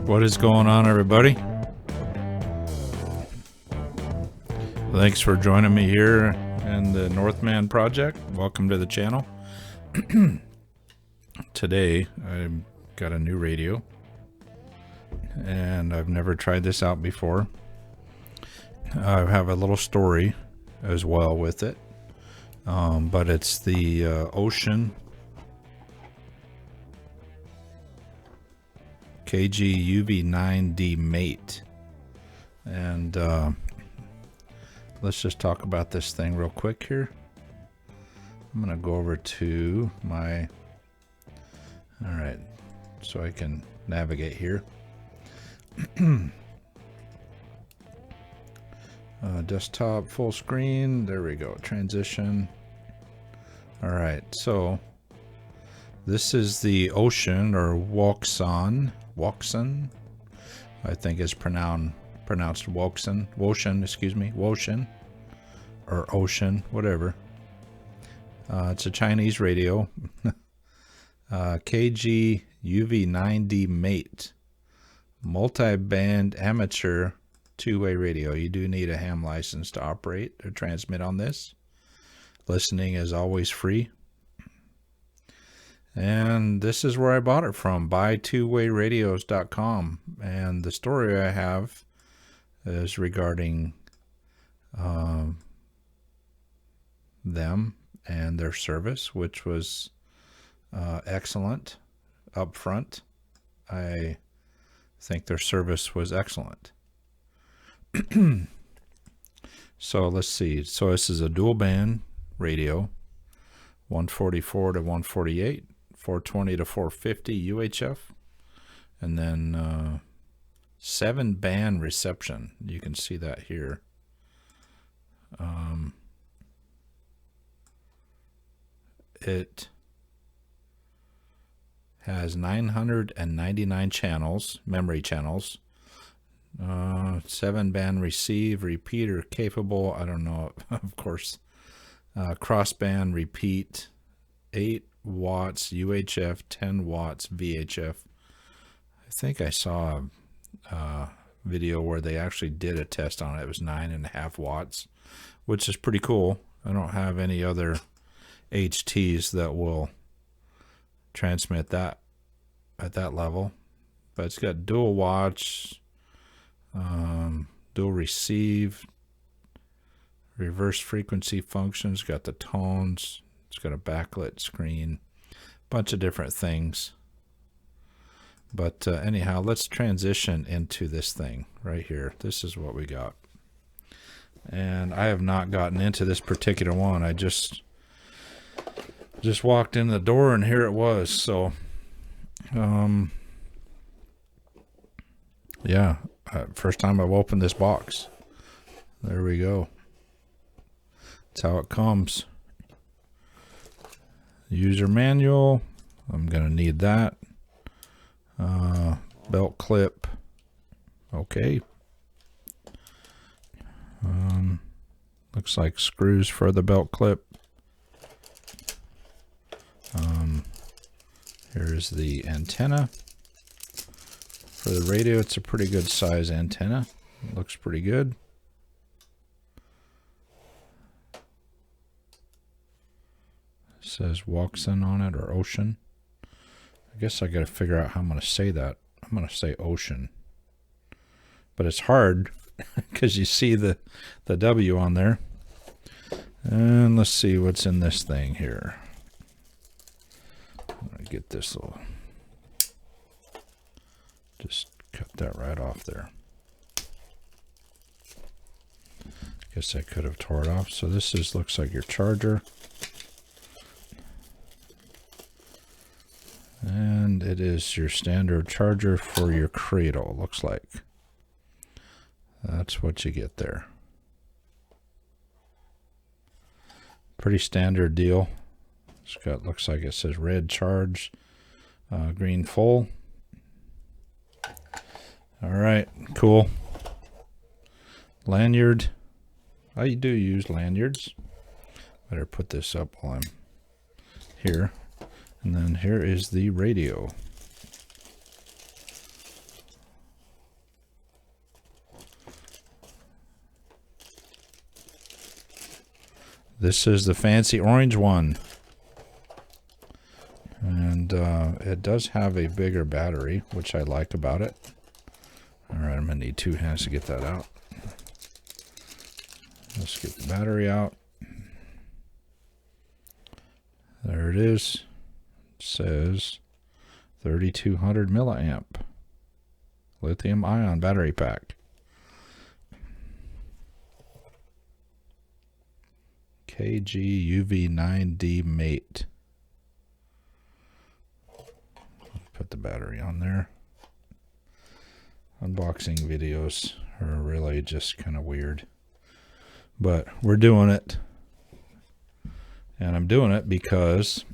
What is going on, everybody? Thanks for joining me here in the Northman project. Welcome to the channel. Today I've got a new radio and I've never tried this out before. I have a little story as well with it, but it's the Wouxun KG-UV9D mate, and let's just talk about this thing real quick here. I'm gonna go over to my, alright, so I can navigate here. Desktop full screen, there we go, transition. Alright, so this is the Wouxun, or Wouxun, I think is pronounced Wouxun, excuse me, Wouxun, or Ocean, whatever. It's a Chinese radio. KG-UV9D mate, multi-band amateur two-way radio. You do need a ham license to operate or transmit on this. Listening is always free. And this is where I bought it from, buytwowayradios.com. And the story I have is regarding them and their service, which was excellent up front. I think their service was excellent. So let's see. So this is a dual band radio, 144 to 148. 420 to 450 UHF, and then 7-band reception. You can see that here. It has 999 channels, memory channels. 7-band receive, repeater capable. I don't know, of course. Crossband repeat, 8 watts UHF, 10 watts VHF. I think I saw a video where they actually did a test on it. It was 9.5 watts, which is pretty cool. I don't have any other HTs that will transmit that at that level, but it's got dual watch, dual receive, reverse frequency functions, got the tones. It's got a backlit screen, bunch of different things. But anyhow, let's transition into this thing right here. This is what we got. And I have not gotten into this particular one. I just walked in the door and here it was. So, yeah, first time I've opened this box. There we go. That's how it comes. User manual, I'm gonna need that. Belt clip, okay. Looks like screws for the belt clip. Here's the antenna for the radio. It's a pretty good size antenna. It looks pretty good. Says Wouxun on it, or Ocean. I guess I gotta figure out how I'm gonna say that. I'm gonna say Ocean, but it's hard because you see the W on there. And let's see what's in this thing here. I'm gonna get this little, just cut that right off there. Guess I could have tore it off. So this is, looks like your charger. And it is your standard charger for your cradle, looks like. That's what you get there. Pretty standard deal. It's got, looks like it says red charge, green full. All right, cool. Lanyard. I do use lanyards. Better put this up while I'm here. And then here is the radio. This is the fancy orange one. And it does have a bigger battery, which I like about it. All right, I'm going to need 2 hands to get that out. Let's get the battery out. There it is. It says 3200 milliamp lithium ion battery pack. KG-UV9D mate. Put the battery on there. Unboxing videos are really just kind of weird, but we're doing it, and I'm doing it because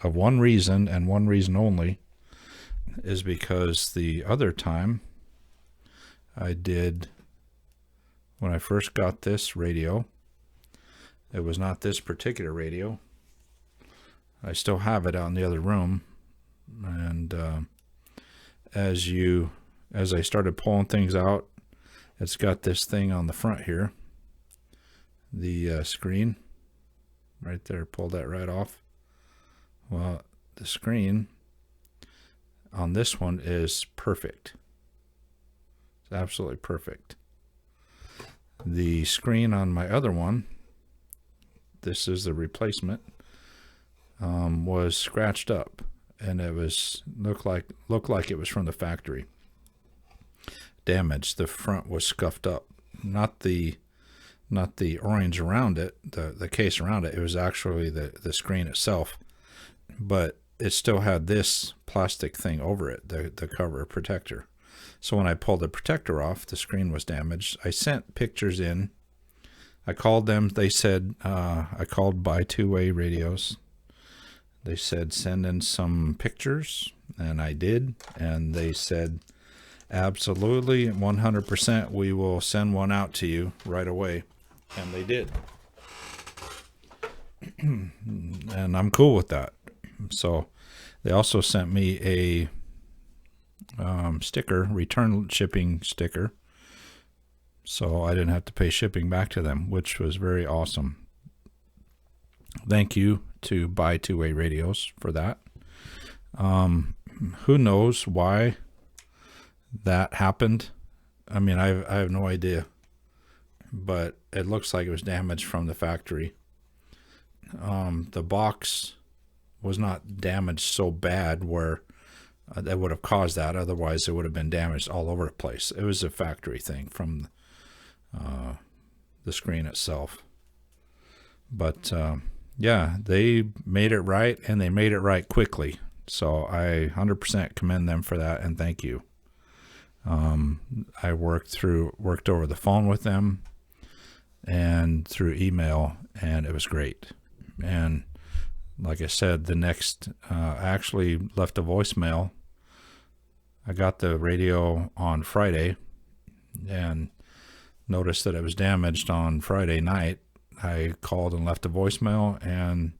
of one reason, and one reason only, is because the other time I did, when I first got this radio, it was not this particular radio. I still have it out in the other room, and as I started pulling things out, it's got this thing on the front here, the screen right there. Pull that right off. Well, the screen on this one is perfect. It's absolutely perfect. The screen on my other one, this is the replacement, was scratched up, and it was looked like it was from the factory. Damaged. The front was scuffed up. Not the orange around it, the case around it. It was actually the screen itself, but it still had this plastic thing over it, the cover protector. So when I pulled the protector off, the screen was damaged. I sent pictures in. I called them. They said, I called Buy Two-Way Radios. They said send in some pictures, and I did, and they said absolutely 100% we will send one out to you right away, and they did. And I'm cool with that. So they also sent me a sticker, return shipping sticker, so I didn't have to pay shipping back to them, which was very awesome. Thank you to Buy Two-Way Radios for that. Who knows why that happened? I mean, I have no idea, but it looks like it was damaged from the factory. The box was not damaged so bad where that would have caused that. Otherwise, it would have been damaged all over the place. It was a factory thing from the screen itself. But yeah, they made it right, and they made it right quickly. So I 100% commend them for that, and thank you. I worked over the phone with them and through email, and it was great. And like I said, the next, I actually left a voicemail. I got the radio on Friday and noticed that it was damaged on Friday night. I called and left a voicemail, and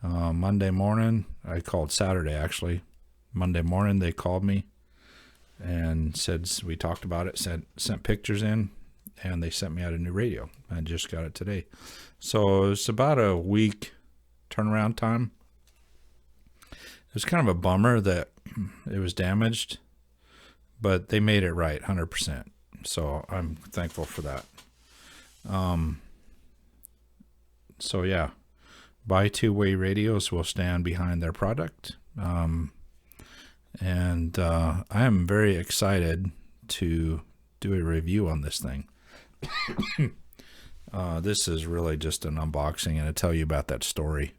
Monday morning, I called Saturday actually. Monday morning they called me and said, we talked about it, sent pictures in, and they sent me out a new radio. I just got it today. So it's about a week turnaround time. It was kind of a bummer that it was damaged, but they made it right 100%. So I'm thankful for that. So yeah, Buy Two-Way Radios will stand behind their product. And I am very excited to do a review on this thing. This is really just an unboxing and to tell you about that story.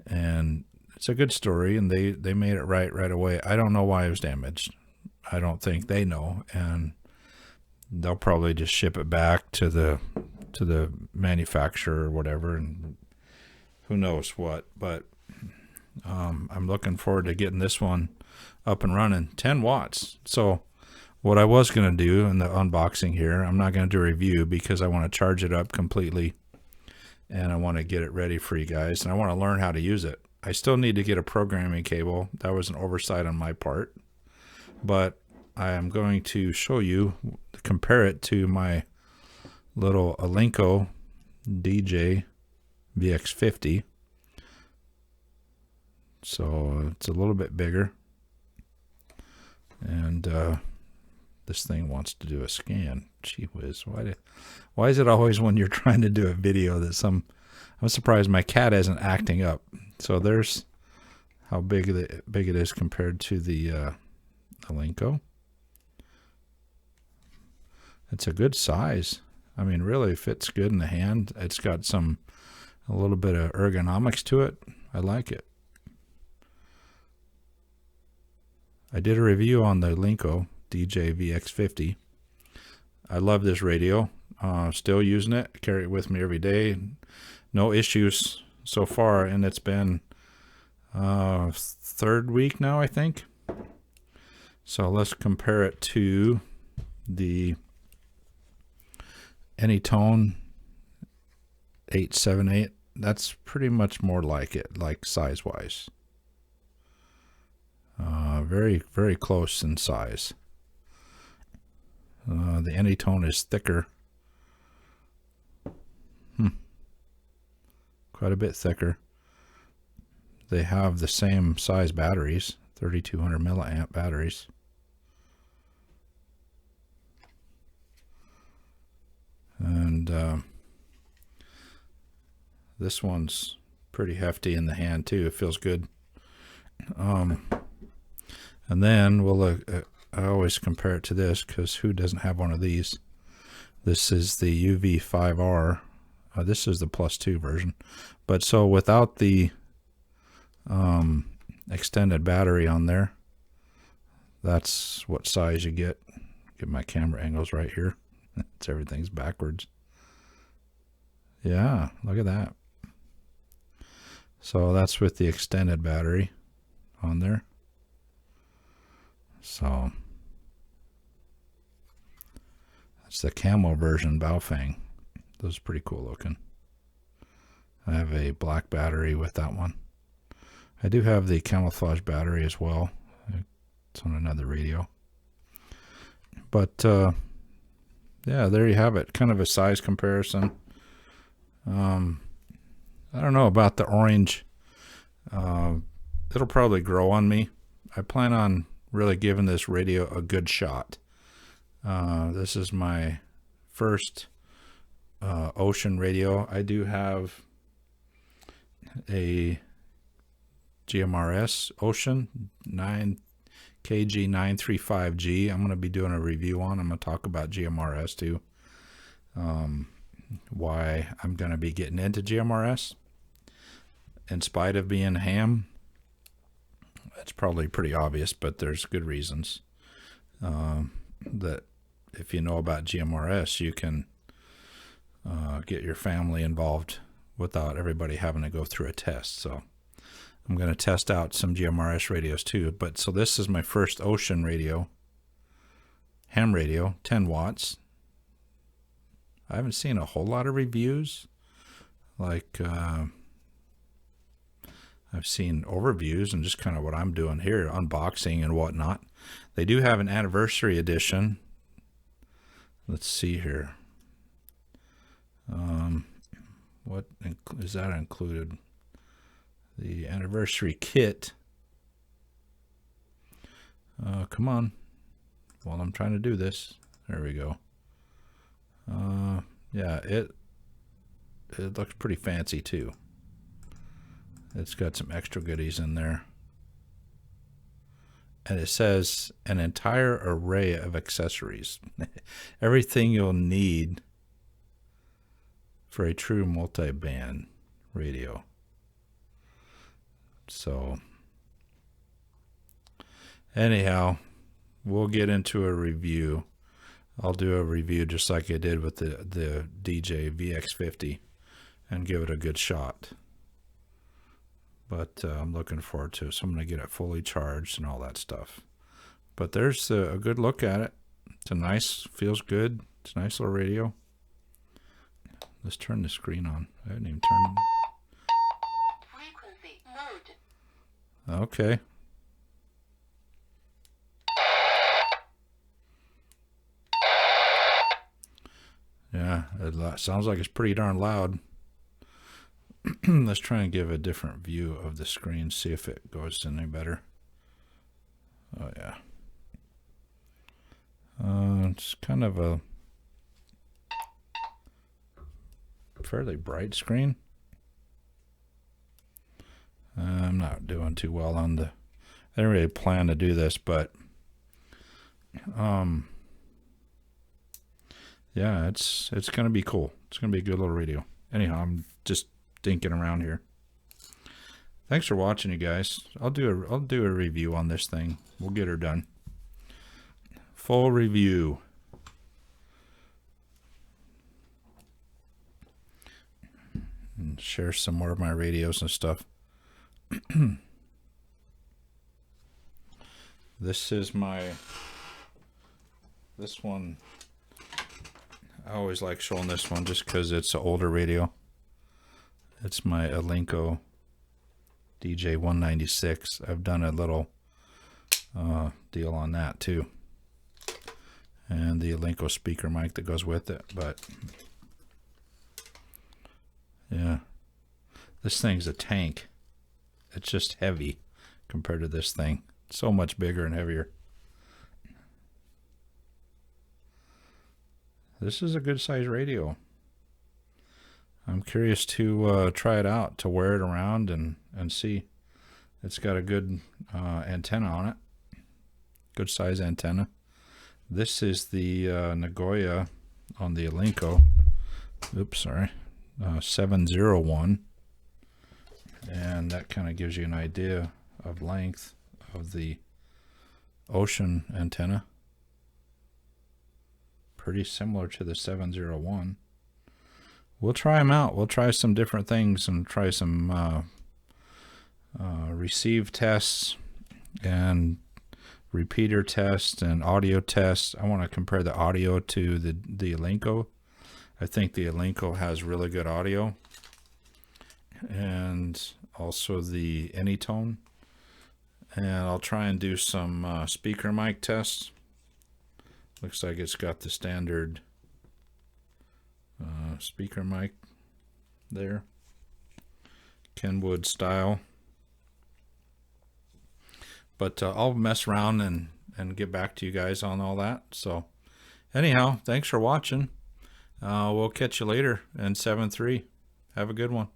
And it's a good story, and they made it right away. I don't know why it was damaged. I don't think they know, and they'll probably just ship it back to the manufacturer or whatever, and who knows what. But I'm looking forward to getting this one up and running. 10 watts. So what I was going to do in the unboxing here, I'm not going to do a review because I want to charge it up completely, and I want to get it ready for you guys, and I want to learn how to use it. I still need to get a programming cable. That was an oversight on my part, but I am going to show you, compare it to my little Alinco DJ VX50. So it's a little bit bigger. And this thing wants to do a scan. Gee whiz. Why is it always when you're trying to do a video that I'm surprised my cat isn't acting up. So there's how big it is compared to the Elenco. It's a good size. I mean, really fits good in the hand. It's got a little bit of ergonomics to it. I like it. I did a review on the Elenco DJ VX50. I love this radio. Still using it. Carry it with me every day. No issues so far, and it's been third week now, I think. So let's compare it to the Anytone 878. That's pretty much more like it, like size-wise. Very, very close in size. The Anytone is thicker. Quite a bit thicker. They have the same size batteries, 3200 milliamp batteries. And this one's pretty hefty in the hand too. It feels good. And then we'll I always compare it to this because who doesn't have one of these? This is the UV5R. This is the +2 version. But so without the extended battery on there, that's what size you get. Get my camera angles right here. Everything's backwards. Yeah, look at that. So that's with the extended battery on there. So that's the camo version Baofeng. Those are pretty cool looking. I have a black battery with that one. I do have the camouflage battery as well. It's on another radio. But yeah, there you have it. Kind of a size comparison. I don't know about the orange. It'll probably grow on me. I plan on really giving this radio a good shot. This is my first Wouxun radio. I do have a GMRS Wouxun KG-935G. I'm going to be doing a review on. I'm going to talk about GMRS too. Why I'm going to be getting into GMRS in spite of being ham. It's probably pretty obvious, but there's good reasons that if you know about GMRS, you can get your family involved without everybody having to go through a test. So I'm going to test out some GMRS radios too. But so this is my first Wouxun radio, ham radio, 10 watts. I haven't seen a whole lot of reviews. Like I've seen overviews and just kind of what I'm doing here, unboxing and whatnot. They do have an anniversary edition. Let's see here. What is that included? The anniversary kit. Come on. While I'm trying to do this. There we go. Yeah, it looks pretty fancy too. It's got some extra goodies in there. And it says an entire array of accessories. Everything you'll need for a true multi-band radio. So anyhow, we'll get into a review. I'll do a review just like I did with the DJ VX50 and give it a good shot. But I'm looking forward to it. So I'm going to get it fully charged and all that stuff. But there's a good look at it. It's a nice, feels good. It's a nice little radio. Let's turn the screen on. I haven't even turned it. Frequency mode. Okay. Yeah, it sounds like it's pretty darn loud. Let's try and give a different view of the screen, see if it goes any better. Oh yeah. It's kind of a fairly bright screen. I'm not doing too well on the, I didn't really plan to do this, but yeah, it's gonna be cool. It's gonna be a good little radio. Anyhow, I'm just dinking around here. Thanks for watching, you guys. I'll do a review on this thing. We'll get her done. Full review. And share some more of my radios and stuff. This is this one. I always like showing this one just because it's an older radio. It's my Elenco DJ-196. I've done a little deal on that too. And the Elenco speaker mic that goes with it. But yeah, this thing's a tank. It's just heavy compared to this thing. So much bigger and heavier. This is a good size radio. I'm curious to try it out, to wear it around and see. It's got a good antenna on it. Good size antenna. This is the Nagoya on the Elenco. Oops, sorry. 701. And that kind of gives you an idea of length of the Wouxun antenna. Pretty similar to the 701. We'll try them out. We'll try some different things and try some receive tests and repeater tests and audio tests. I want to compare the audio to the Elenco. I think the Elenco has really good audio. And also the Anytone. And I'll try and do some speaker mic tests. Looks like it's got the standard speaker mic there. Kenwood style. But I'll mess around and get back to you guys on all that. So anyhow, thanks for watching. We'll catch you later in 7.3. Have a good one.